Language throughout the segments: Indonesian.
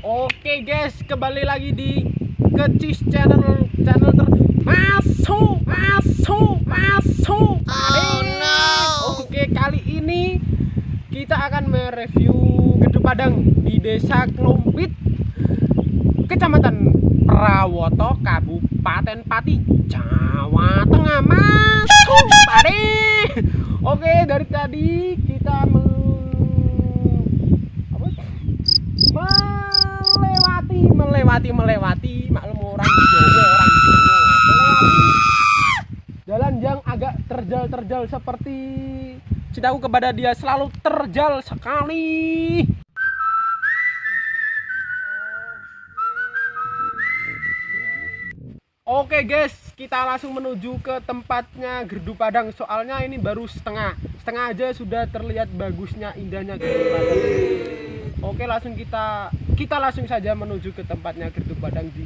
Oke guys, kembali lagi di Kecis channel masuk. Oh no. Oke, kali ini kita akan mereview Gedung Padang di Desa Klumpit, Kecamatan Prawoto, Kabupaten Pati, Jawa Tengah. Masuk, Pade. Oke, dari tadi kita melewati maklum orang Jawa melewati jalan yang agak terjal seperti cintaku kepada dia selalu terjal sekali. Oke guys, kita langsung menuju ke tempatnya Gerdu Padang. Soalnya ini baru setengah aja sudah terlihat bagusnya, indahnya Gerdu Padang. Oke, langsung kita langsung saja menuju ke tempatnya Gerdu Padang di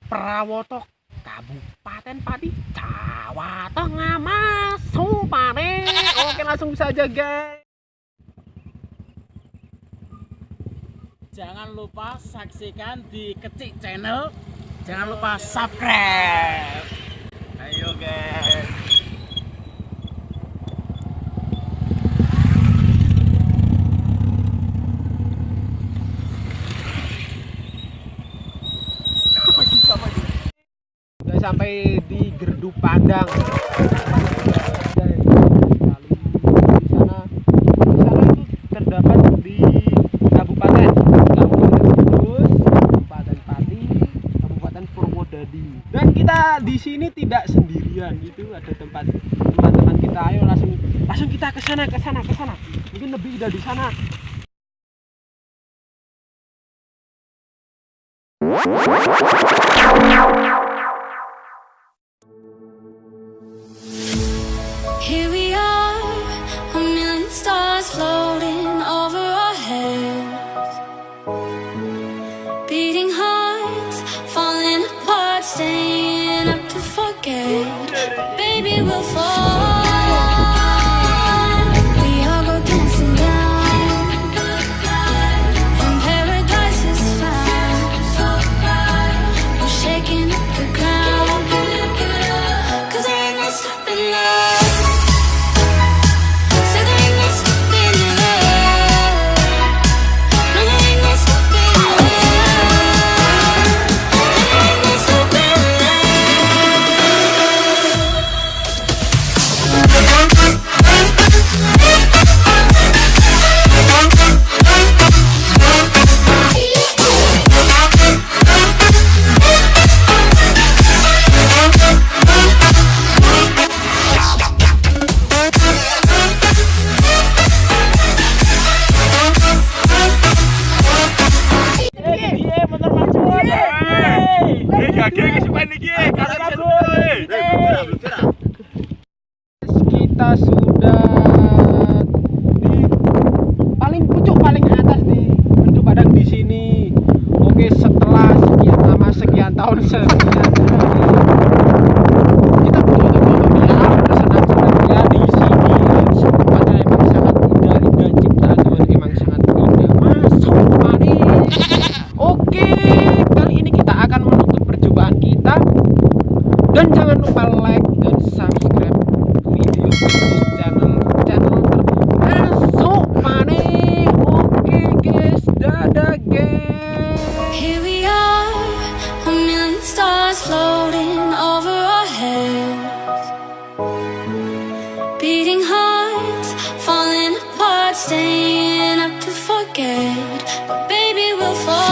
Prawoto, Kabupaten Pati, Jawa Tengah. Masuk, Pade. Oke, langsung saja guys. Jangan lupa saksikan di Kecik channel. Jangan lupa subscribe. Ayo guys. Sudah sampai di Gerdu Padang. Di sana itu terdapat di Kabupaten Kudus, Kabupaten Pati, Kabupaten Purwodadi. Dan kita di sini tidak sendirian, itu ada teman-teman kita. Ayo langsung kita ke sana. Mungkin lebih indah di sana. Here we are, a million stars floating over our heads, beating hearts, falling apart, staying up to forget. But baby, we'll fall. We all go dancing down, and paradise is found. We're shaking up the ground, 'cause there ain't no stopping love. Kita sudah di paling pucuk, paling atas di Gerdu Padang di sini. Oke, setelah sekian lama, sekian tahun, kita foto-foto dia, bersenang-senang dia di sini. Tempatnya emang sangat indah ciptaan Tuhan, emang sangat indah. Masuk, mari. Oke, kali ini kita akan menutup perjumpaan kita. Dan jangan lupa like dan subscribe video channel masuk, Pade. Oke guys, dadah guys. Here we are, a million stars floating over our heads, beating hearts, falling apart, staying up to forget. But baby, we'll fall.